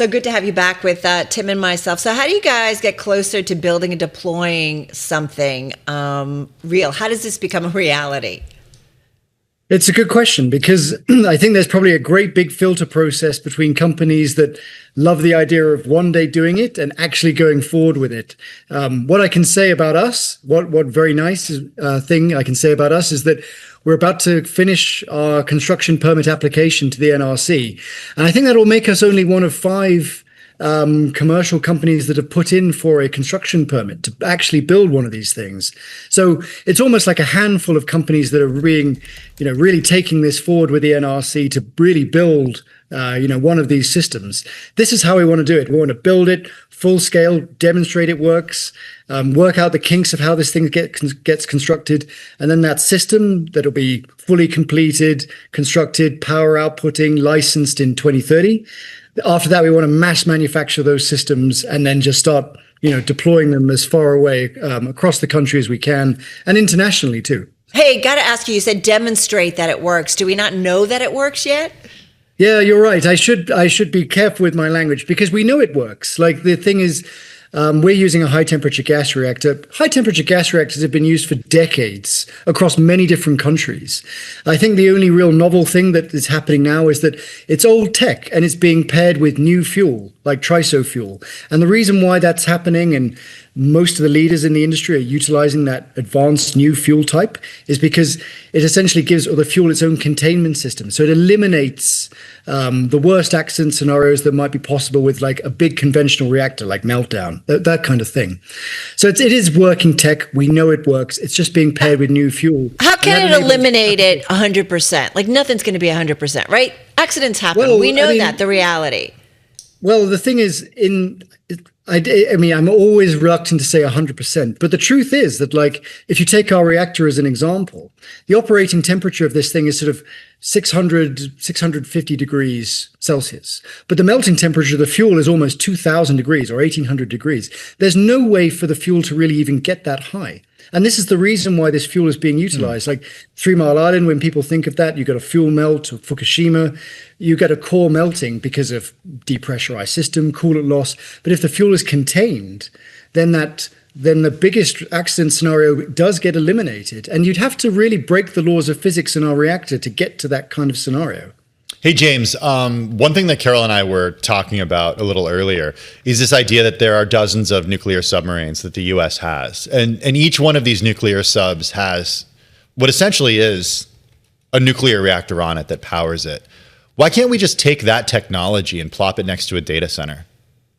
so good to have you back with Tim and myself. So how do you guys get closer to building and deploying something real? How does this become a reality? It's a good question because I think there's probably a great big filter process between companies that love the idea of one day doing it and actually going forward with it. What I can say about us, what very nice thing I can say about us is that we're about to finish our construction permit application to the NRC. And I think that will make us only one of 5 commercial companies that have put in for a construction permit to actually build one of these things. So it's almost like a handful of companies that are really taking this forward with the NRC to really build one of these systems. This is how we want to do it. We want to build it full scale, demonstrate it works, work out the kinks of how this thing gets constructed, and then that system that'll be fully completed, constructed, power outputting, licensed in 2030. After that, we want to mass manufacture those systems and then just start, deploying them as far away across the country as we can and internationally too. Hey, got to ask you, you said demonstrate that it works. Do we not know that it works yet? Yeah, you're right. I should be careful with my language because we know it works. Like the thing is, we're using a high temperature gas reactor. High temperature gas reactors have been used for decades across many different countries. I think the only real novel thing that is happening now is that it's old tech and it's being paired with new fuel, like TRISO fuel. And the reason why that's happening, and most of the leaders in the industry are utilizing that advanced new fuel type, is because it essentially gives the fuel its own containment system. So it eliminates the worst accident scenarios that might be possible with like a big conventional reactor, like meltdown, that kind of thing. So it is working tech. We know it works. It's just being paired with new fuel. How can it eliminate it 100%? Like nothing's going to be 100%, right? Accidents happen. Well, we know that, the reality. Well, the thing is, I'm always reluctant to say 100%, but the truth is that, like, if you take our reactor as an example, the operating temperature of this thing is sort of 650 degrees Celsius, but the melting temperature of the fuel is almost 2,000 degrees or 1,800 degrees. There's no way for the fuel to really even get that high. And this is the reason why this fuel is being utilized. Like 3 Mile Island, when people think of that, you got a fuel melt, or Fukushima, you get a core melting because of depressurized system, coolant loss. But if the fuel is contained, then the biggest accident scenario does get eliminated. And you'd have to really break the laws of physics in our reactor to get to that kind of scenario. Hey, James, one thing that Carol and I were talking about a little earlier is this idea that there are dozens of nuclear submarines that the U.S. has. And each one of these nuclear subs has what essentially is a nuclear reactor on it that powers it. Why can't we just take that technology and plop it next to a data center?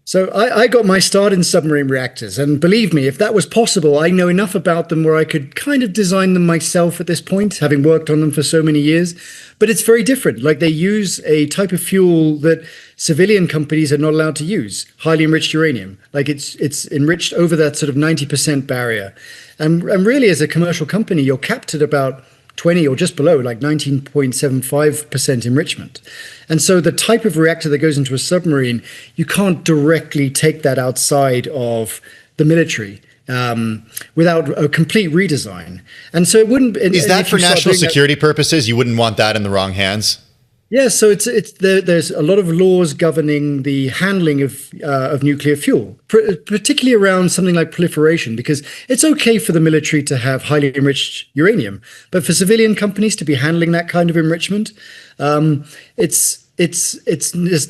So I got my start in submarine reactors, and believe me, if that was possible, I know enough about them where I could kind of design them myself at this point, having worked on them for so many years. But it's very different. Like, they use a type of fuel that civilian companies are not allowed to use, highly enriched uranium. Like, it's enriched over that sort of 90% barrier. And really, as a commercial company, you're capped at about 20 or just below, like 19.75% enrichment. And so the type of reactor that goes into a submarine, you can't directly take that outside of the military without a complete redesign. And so it wouldn't... Is that for national security purposes? You wouldn't want that in the wrong hands? Yeah, so there's a lot of laws governing the handling of nuclear fuel, particularly around something like proliferation, because it's okay for the military to have highly enriched uranium, but for civilian companies to be handling that kind of enrichment, it's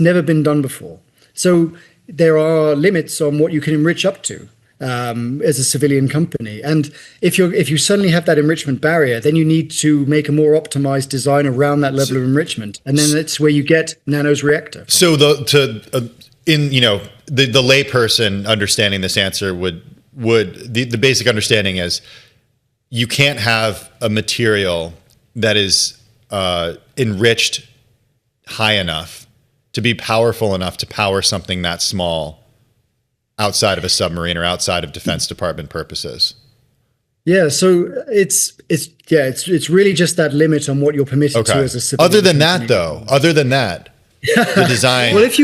never been done before. So there are limits on what you can enrich up to as a civilian company. And if you suddenly have that enrichment barrier, then you need to make a more optimized design around that level of enrichment. And then that's where you get NANO's reactor. So the layperson understanding this answer would the basic understanding is you can't have a material that is enriched high enough to be powerful enough to power something that small outside of a submarine or outside of Defense Department purposes. Yeah, so it's really just that limit on what you're permitted to as a civilian. Other than that, the design. Well, if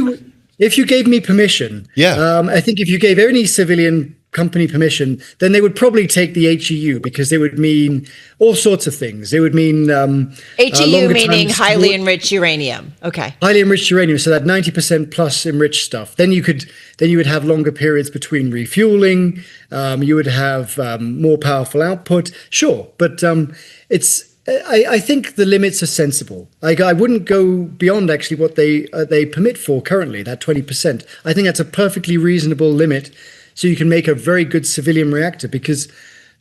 you gave me permission, I think if you gave any civilian company permission, then they would probably take the HEU because they would mean all sorts of things. They would mean HEU meaning highly enriched uranium. Okay. Highly enriched uranium, so that 90% plus enriched stuff. Then you would have longer periods between refueling. You would have more powerful output. Sure, but I think the limits are sensible. Like, I wouldn't go beyond actually what they permit for currently, that 20%. I think that's a perfectly reasonable limit, so you can make a very good civilian reactor, because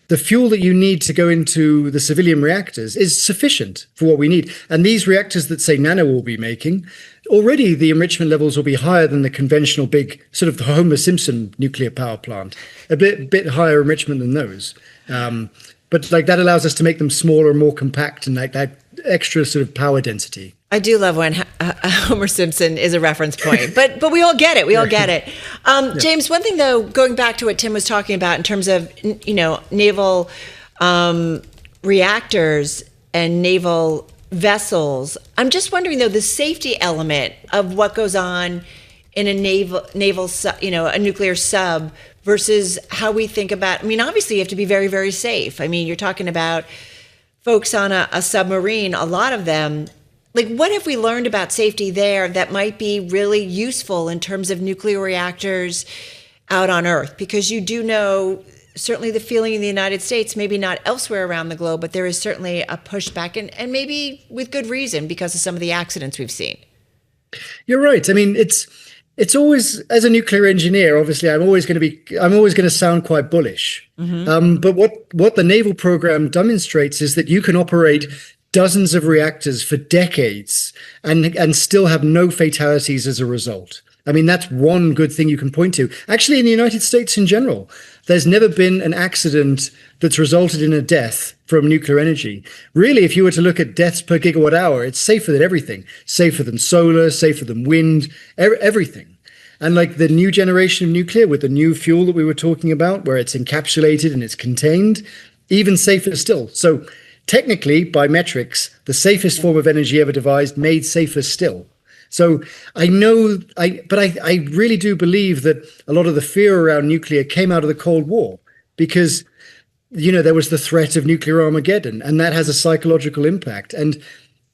the fuel that you need to go into the civilian reactors is sufficient for what we need. And these reactors that, say, NANO will be making, already the enrichment levels will be higher than the conventional big sort of the Homer Simpson nuclear power plant, a bit higher enrichment than those. But like, that allows us to make them smaller and more compact, and like that extra sort of power density. I do love when Homer Simpson is a reference point, but we all get it. We all get it. James, one thing though, going back to what Tim was talking about in terms of, naval reactors and naval vessels, I'm just wondering though, the safety element of what goes on in a naval, a nuclear sub versus how we think about, obviously you have to be very, very safe. You're talking about folks on a submarine, a lot of them. Like, what have we learned about safety there that might be really useful in terms of nuclear reactors out on Earth? Because you do know, certainly the feeling in the United States, maybe not elsewhere around the globe, but there is certainly a pushback, and maybe with good reason because of some of the accidents we've seen. You're right. It's always, as a nuclear engineer, obviously, I'm always going to sound quite bullish. Mm-hmm. But what the naval program demonstrates is that you can operate dozens of reactors for decades and still have no fatalities as a result. That's one good thing you can point to. Actually, in the United States in general, there's never been an accident that's resulted in a death from nuclear energy. Really, if you were to look at deaths per gigawatt hour, it's safer than everything. Safer than solar, safer than wind, everything. And like the new generation of nuclear with the new fuel that we were talking about, where it's encapsulated and it's contained, even safer still. So technically, by metrics, the safest form of energy ever devised, made safer still. So I really do believe that a lot of the fear around nuclear came out of the Cold War, because, there was the threat of nuclear Armageddon, and that has a psychological impact. And,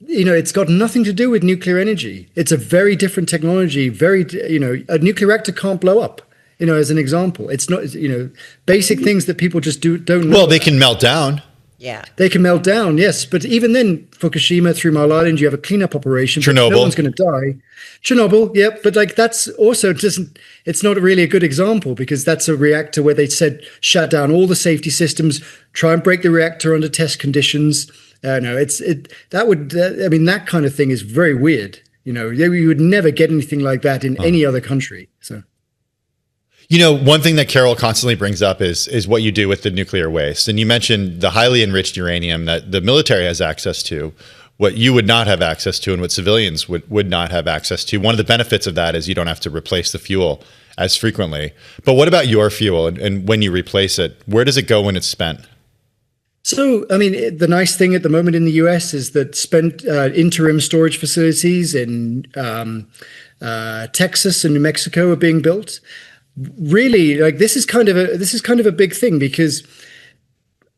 it's got nothing to do with nuclear energy. It's a very different technology. A nuclear reactor can't blow up, as an example. It's not, basic things that people just don't know. Well, they can melt down. Yeah, they can melt down, yes. But even then, Fukushima, 3 Mile Island, you have a cleanup operation. Chernobyl. No one's going to die. Chernobyl, yeah. But like, that's also it's not really a good example, because that's a reactor where they said shut down all the safety systems, try and break the reactor under test conditions. That kind of thing is very weird. You would never get anything like that in any other country. So. One thing that Carol constantly brings up is what you do with the nuclear waste. And you mentioned the highly enriched uranium that the military has access to, what you would not have access to and what civilians would not have access to. One of the benefits of that is you don't have to replace the fuel as frequently. But what about your fuel? And when you replace it, where does it go when it's spent? So, the nice thing at the moment in the US is that spent interim storage facilities in Texas and New Mexico are being built. Really, like, this is kind of a big thing, because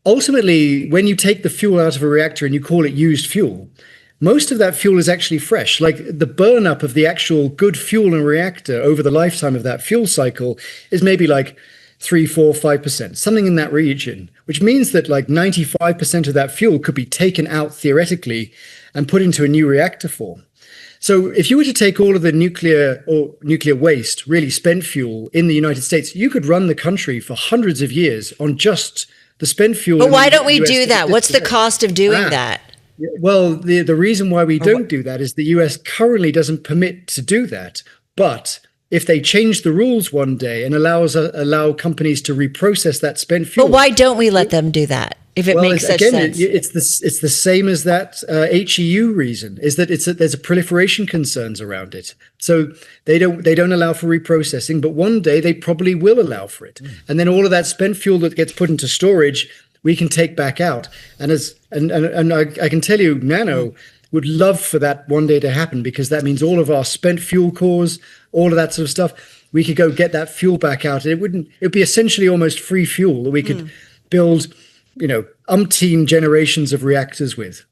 ultimately, when you take the fuel out of a reactor and you call it used fuel, most of that fuel is actually fresh. Like, the burn up of the actual good fuel in a reactor over the lifetime of that fuel cycle is maybe like 3, 4, 5%, something in that region, which means that like 95% of that fuel could be taken out theoretically and put into a new reactor form. So if you were to take all of the nuclear waste, really spent fuel in the United States, you could run the country for hundreds of years on just the spent fuel. But why don't we do that? What's the cost of doing that? Well, the reason why we don't do that is the US currently doesn't permit to do that. But if they change the rules one day and allow companies to reprocess that spent fuel. But why don't we let them do that? If it makes such sense. It's the same as that HEU reason, is that there's a proliferation concerns around it. So they don't allow for reprocessing, but one day they probably will allow for it. And then all of that spent fuel that gets put into storage, we can take back out. And I can tell you, NANO would love for that one day to happen, because that means all of our spent fuel cores, all of that sort of stuff, we could go get that fuel back out. It would be essentially almost free fuel that we could build, umpteen generations of reactors with.